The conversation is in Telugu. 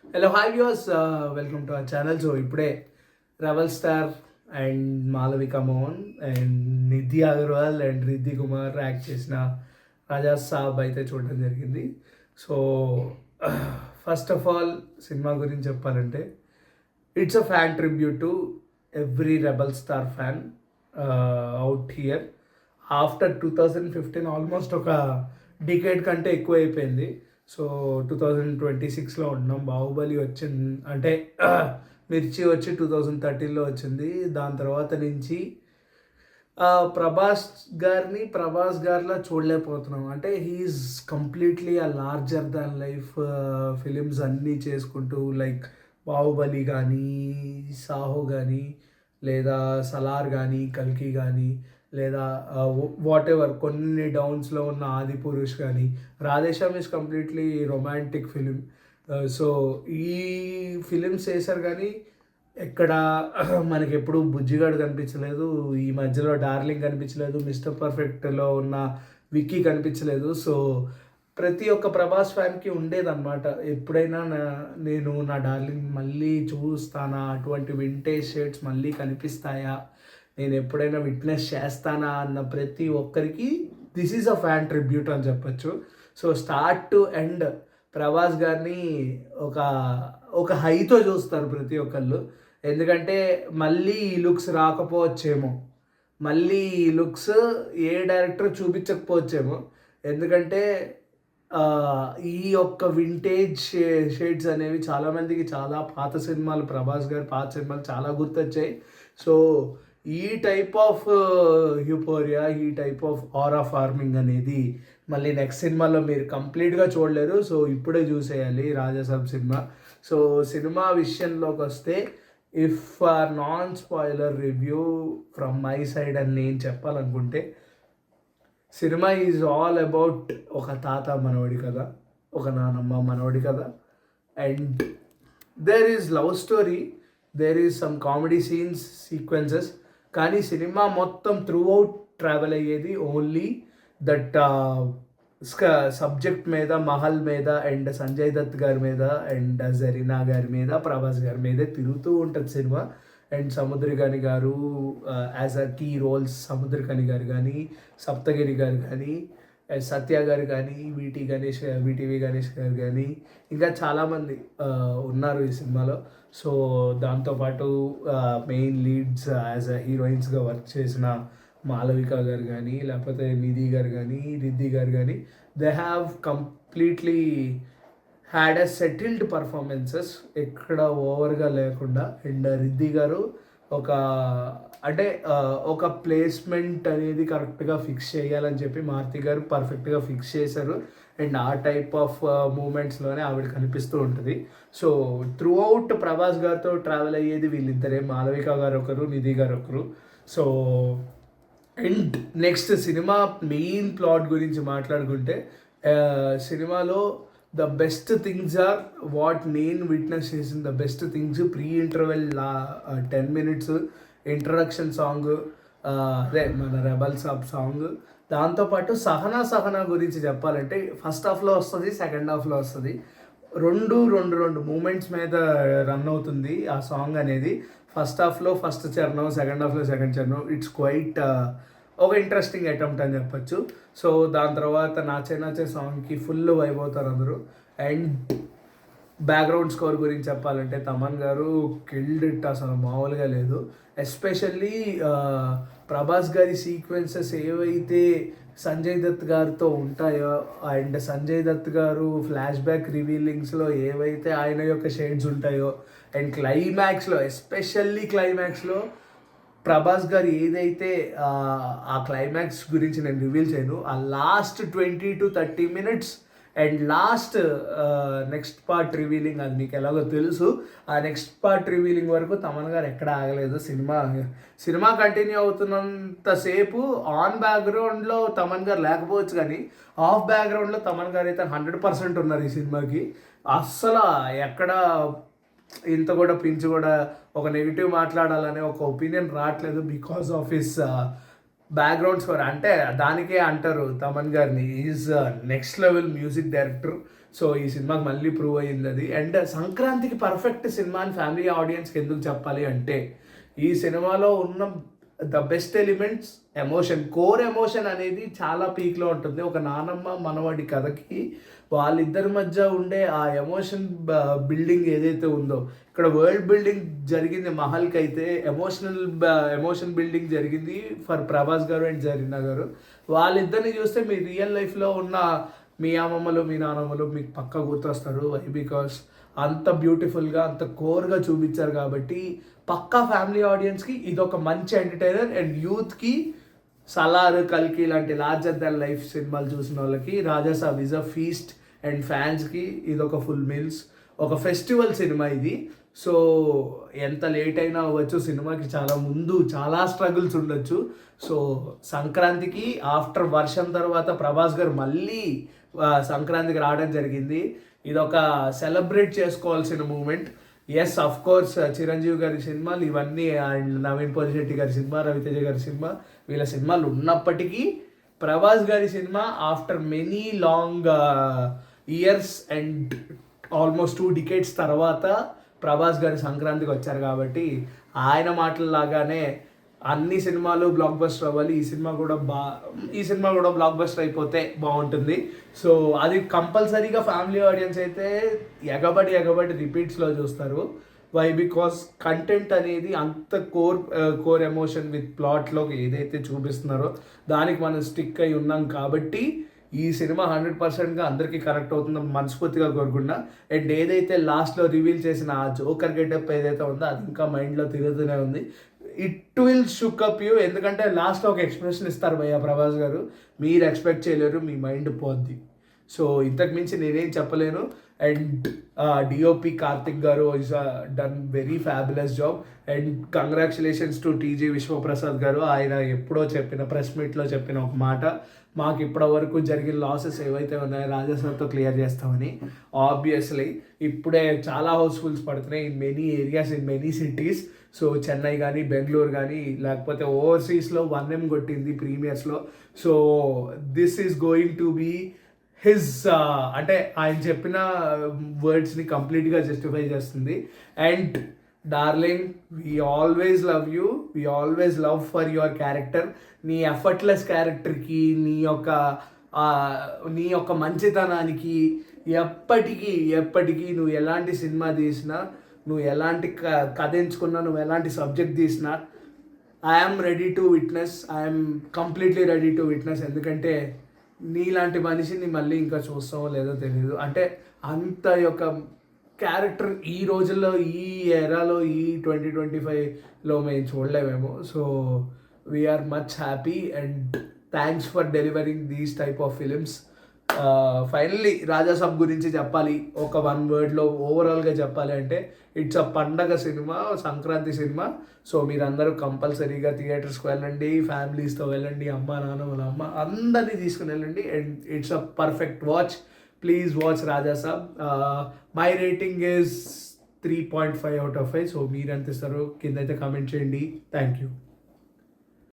Hello hi viewers, welcome to our channel. So ఇప్పుడే rebel star and Malavika Mohan and Nidhhi Agerwal and Riddhi Kumar act చేసిన రాజా సాబ్ అయితే చూడడం జరిగింది. So first of all cinema గురించి చెప్పాలంటే it's a fan tribute to every rebel star fan out here. After 2015 almost ఒక డికేడ్ కంటే ఎక్కువ అయిపోయింది. సో 2026లో ఉంటున్నాం. బాహుబలి వచ్చింది అంటే మిర్చి వచ్చి 2013లో వచ్చింది. దాని తర్వాత నుంచి ప్రభాస్ గారిలా చూడలేకపోతున్నాం. అంటే హీఈస్ కంప్లీట్లీ ఆ లార్జర్ దాన్ లైఫ్ ఫిలిమ్స్ అన్నీ చేసుకుంటూ, లైక్ బాహుబలి కానీ, సాహో కానీ, లేదా సలార్ కానీ, కల్కి కానీ, లేదా వాట్ ఎవర్ కొన్ని డౌన్స్లో ఉన్న ఆది పురుష్ కానీ, Radhe Shyam is completely romantic film. So ఈ ఫిలిమ్స్ చేశారు కానీ ఎక్కడ మనకి ఎప్పుడు బుజ్జిగాడు కనిపించలేదు. ఈ మధ్యలో డార్లింగ్ కనిపించలేదు. మిస్టర్ పర్ఫెక్ట్లో ఉన్న విక్కీ కనిపించలేదు. సో ప్రతి ఒక్క ప్రభాస్ ఫ్యాన్కి ఉండేదన్నమాట, ఎప్పుడైనా నేను నా డార్లింగ్ మళ్ళీ చూస్తానా, అటువంటి వింటేజ్ షేడ్స్ మళ్ళీ కనిపిస్తాయా, నేను ఎప్పుడైనా విట్నెస్ చేస్తానా అన్న ప్రతి ఒక్కరికి this is a fan tribute అని చెప్పచ్చు. So start to end Prabhas గారిని ఒక ఒక హైతో చూస్తారు ప్రతి ఒక్కళ్ళు. ఎందుకంటే మళ్ళీ ఈ లుక్స్ రాకపోవచ్చేమో, మళ్ళీ ఈ లుక్స్ ఏ డైరెక్టర్ చూపించకపోవచ్చేమో. ఎందుకంటే ఈ యొక్క వింటేజ్ షేడ్స్ అనేవి చాలామందికి చాలా పాత సినిమాలు, ప్రభాస్ గారి పాత సినిమాలు చాలా గుర్తొచ్చాయి. సో ఈ టైప్ ఆఫ్ హ్యూపోరియా, ఈ టైప్ ఆఫ్ ఆరా ఫార్మింగ్ అనేది మళ్ళీ నెక్స్ట్ సినిమాలో మీరు కంప్లీట్గా చూడలేరు. సో ఇప్పుడే చూసేయాలి రాజాసాబ్ సినిమా. సో సినిమా విషయంలోకి వస్తే, if non spoiler review from my side అని నేను చెప్పాలనుకుంటే, సినిమా ఈజ్ ఆల్ అబౌట్ ఒక తాత మనవడి కథ, ఒక నానమ్మ మనవడి కథ. And there is love story, there is some comedy scenes, sequences. కానీ సినిమా మొత్తం త్రూ అవుట్ ట్రావెల్ అయ్యేది ఓన్లీ దట్ సబ్జెక్ట్ మీద, మహల్ మీద, అండ్ సంజయ్ దత్ గారి మీద, అండ్ జరీనా గారి మీద, ప్రభాస్ గారి మీదే తిరుగుతూ ఉంటుంది సినిమా. అండ్ సముద్రకాని గారు as a key roles, Samuthirakani గారు కానీ, సప్తగిరి గారు కానీ, సత్య గారు కానీ, వీటీవీ గణేష్ గారు కానీ, ఇంకా చాలామంది ఉన్నారు ఈ సినిమాలో. సో దాంతోపాటు మెయిన్ లీడ్స్ యాజ్ అ హీరోయిన్స్గా వర్క్ చేసిన మాలవిక గారు కానీ, లేకపోతే నిధి గారు కానీ, రిద్ధి గారు కానీ, they have completely had a settled performances, ఎక్కడ ఓవర్గా లేకుండా. అండ్ రిద్ధి గారు ఒక అంటే ఒక ప్లేస్మెంట్ అనేది కరెక్ట్గా ఫిక్స్ చేయాలని చెప్పి మారుతి గారు పర్ఫెక్ట్గా ఫిక్స్ చేశారు. అండ్ ఆ టైప్ ఆఫ్ మూమెంట్స్లోనే ఆవిడ కనిపిస్తూ ఉంటుంది. సో త్రూ అవుట్ ప్రభాస్ గారితో ట్రావెల్ అయ్యేది వీళ్ళిద్దరే, మాలవిక గారు ఒకరు, నిధి గారు ఒకరు. సో అండ్ నెక్స్ట్ సినిమా మెయిన్ ప్లాట్ గురించి మాట్లాడుకుంటే, సినిమాలో the best things are what నేను విట్నెస్ చేసిన the best things pre interval 10 minutes introduction song, అదే మన రెబల్ సాబ్ సాంగ్. దాంతోపాటు సహనా గురించి చెప్పాలంటే ఫస్ట్ హాఫ్లో వస్తుంది, సెకండ్ హాఫ్లో వస్తుంది. రెండు మూమెంట్స్ మీద రన్ అవుతుంది ఆ సాంగ్ అనేది. ఫస్ట్ హాఫ్లో ఫస్ట్ చరణం, సెకండ్ హాఫ్లో సెకండ్ చరణం. ఇట్స్ క్వైట్ ఒక ఇంట్రెస్టింగ్ అటెంప్ట్ అని చెప్పచ్చు. సో దాని తర్వాత నాచే సాంగ్కి ఫుల్ వైబ్ అవుతారు అందరూ. అండ్ బ్యాక్గ్రౌండ్ స్కోర్ గురించి చెప్పాలంటే తమన్ గారు కిల్డ్ ఇట్, అసలు మామూలుగా లేదు. ఎస్పెషల్లీ ప్రభాస్ గారి సీక్వెన్సెస్ ఏవైతే సంజయ్ దత్ గారితో ఉంటాయో, అండ్ సంజయ్ దత్ గారు ఫ్లాష్ బ్యాక్ రివీలింగ్స్లో ఏవైతే ఆయన యొక్క షేడ్స్ ఉంటాయో, అండ్ క్లైమాక్స్లో, ఎస్పెషల్లీ క్లైమాక్స్లో ప్రభాస్ గారు ఏదైతే ఆ క్లైమాక్స్ గురించి నేను రివీల్ చేయను, ఆ last 20 to 30 minutes and last next part revealing, అది మీకు ఎలాగో తెలుసు. ఆ నెక్స్ట్ పార్ట్ రివీలింగ్ వరకు తమన్ గారు ఎక్కడ ఆగలేదు. సినిమా కంటిన్యూ అవుతున్నంతసేపు ఆన్ బ్యాక్గ్రౌండ్లో తమన్ గారు లేకపోవచ్చు, కానీ ఆఫ్ బ్యాక్గ్రౌండ్లో తమన్ గారు అయితే 100% ఉన్నారు ఈ సినిమాకి. అస్సలు ఎక్కడ ఇంత కూడా పించి కూడా ఒక నెగిటివ్ మాట్లాడాలనే ఒక ఒపీనియన్ రావట్లేదు because of his background score. అంటే దానికే అంటారు తమన్ గారిని is next level music director. So ఈ సినిమాకి మళ్ళీ ప్రూవ్ అయ్యింది అది. అండ్ సంక్రాంతికి పర్ఫెక్ట్ సినిమా అని ఫ్యామిలీ ఆడియన్స్కి ఎందుకు చెప్పాలి అంటే, ఈ సినిమాలో ఉన్న the best elements emotion, core emotion అనేది చాలా పీక్లో ఉంటుంది. ఒక నానమ్మ మనవడి కథకి వాళ్ళిద్దరి మధ్య ఉండే ఆ ఎమోషన్ బిల్డింగ్ ఏదైతే ఉందో, ఇక్కడ వరల్డ్ బిల్డింగ్ జరిగింది మహల్కి అయితే ఎమోషన్ బిల్డింగ్ జరిగింది ఫర్ ప్రభాస్ గారు అండ్ జరీనా గారు. వాళ్ళిద్దరిని చూస్తే మీ రియల్ లైఫ్లో ఉన్న మీ అమ్మమ్మలు మీ నానమ్మలు మీకు పక్క గుర్తొస్తారు. వై బికాస్ అంత బ్యూటిఫుల్గా అంత కోర్గా చూపించారు కాబట్టి పక్కా ఫ్యామిలీ ఆడియన్స్కి ఇదొక మంచి ఎంటర్టైనర్. అండ్ యూత్కి సలార్, కల్కి లాంటి లార్జర్ దాన్ లైఫ్ సినిమాలు చూసిన వాళ్ళకి Raja Saab is a feast. And ఫ్యాన్స్కి ఇదొక ఫుల్ మీల్స్, ఒక ఫెస్టివల్ సినిమా ఇది. సో ఎంత లేట్ అయినా అవ్వచ్చు, సినిమాకి చాలా ముందు చాలా స్ట్రగుల్స్ ఉండొచ్చు. సో సంక్రాంతికి ఆఫ్టర్ వర్షం తర్వాత ప్రభాస్ గారు మళ్ళీ సంక్రాంతికి రావడం జరిగింది. ఇదొక సెలబ్రేట్ చేసుకోవాల్సిన moment. Yes of course Chiranjeevi గారి సినిమాలు ఇవన్నీ అండ్ నవీన్ పోలిశెట్టి గారి సినిమా, రవితేజ గారి సినిమా, వీళ్ళ సినిమాలు ఉన్నప్పటికీ ప్రభాస్ గారి cinema after many long years and almost 2 decades తర్వాత ప్రభాస్ గారి సంక్రాంతికి వచ్చారు కాబట్టి ఆయన మాటల్లాగానే అన్ని సినిమాలు బ్లాక్ బస్టర్ అవ్వాలి, ఈ సినిమా కూడా బ్లాక్ బస్టర్ అయిపోతే బాగుంటుంది. సో అది కంపల్సరీగా ఫ్యామిలీ ఆడియన్స్ అయితే ఎగబడి రిపీట్స్లో చూస్తారు. వై బికాస్ కంటెంట్ అనేది అంత కోర్ ఎమోషన్ విత్ ప్లాట్లో ఏదైతే చూపిస్తున్నారో దానికి మనం స్టిక్ అయి ఉన్నాం కాబట్టి ఈ సినిమా 100%గా అందరికీ కనెక్ట్ అవుతుందని మనస్ఫూర్తిగా కోరుకున్నా. అండ్ ఏదైతే లాస్ట్లో రివీల్ చేసిన ఆ జోకర్ గెటప్ ఏదైతే ఉందో అది ఇంకా మైండ్లో తిరుగుతూనే ఉంది. It will shook up you, ఎందుకంటే లాస్ట్లో ఒక ఎక్స్ప్రెషన్ ఇస్తారు భయ్య ప్రభాస్ గారు, మీరు ఎక్స్పెక్ట్ చేయలేరు, మీ మైండ్ పోద్ది. సో ఇంతకు మించి నేనేం చెప్పలేను. అండ్ డిఓపి కార్తిక్ గారు is done very fabulous job. And congratulations to TG Vishwaprasad గారు. ఆయన ఎప్పుడో చెప్పిన ప్రెస్ మీట్లో చెప్పిన ఒక మాట, మాకు ఇప్పటి వరకు జరిగిన లాసెస్ ఏవైతే ఉన్నాయో రాజాసాబ్తో క్లియర్ చేస్తామని. ఆబ్వియస్లీ ఇప్పుడే చాలా హౌస్ఫుల్స్ పడుతున్నాయి in many areas, in many cities. So Chennai కానీ బెంగళూరు కానీ లేకపోతే ఓవర్సీస్లో 1M కొట్టింది ప్రీమియర్స్లో. So this is going to be his అంటే ఆయన చెప్పిన వర్డ్స్ని కంప్లీట్గా జస్టిఫై చేస్తుంది. And darling, we always love you, we always love for your character. నీ ఎఫర్ట్లెస్ క్యారెక్టర్కి, నీ యొక్క మంచితనానికి ఎప్పటికీ నువ్వు ఎలాంటి సినిమా తీసినా, నువ్వు ఎలాంటి కథ ఎంచుకున్నా, నువ్వు ఎలాంటి సబ్జెక్ట్ తీసినా I'm ready to witness, I'm completely ready to witness. ఎందుకంటే నీలాంటి మనిషిని మళ్ళీ ఇంకా చూస్తామో లేదో తెలియదు. అంటే అంత యొక్క క్యారెక్టర్ ఈ రోజుల్లో, ఈ ఎరాలో, ఈ 2025లో మేము చూడలేమేమో. So we are much happy and thanks for delivering these type of films. Finally Raja Saab గురించి చెప్పాలి ఒక 1 wordలో ఓవరాల్గా చెప్పాలి అంటే, ఇట్స్ అ పండగ సినిమా, సంక్రాంతి సినిమా. సో మీరందరూ కంపల్సరీగా థియేటర్స్కి వెళ్ళండి, ఫ్యామిలీస్తో వెళ్ళండి, అమ్మ నాన్న వాళ్ళ అమ్మ అందరినీ తీసుకుని వెళ్ళండి. And it's a perfect watch. Please watch Raja Saab. My rating is 3.5 out of 5. So మీరు ఎంత ఇస్తారో కింద అయితే కామెంట్ చేయండి. Thank you.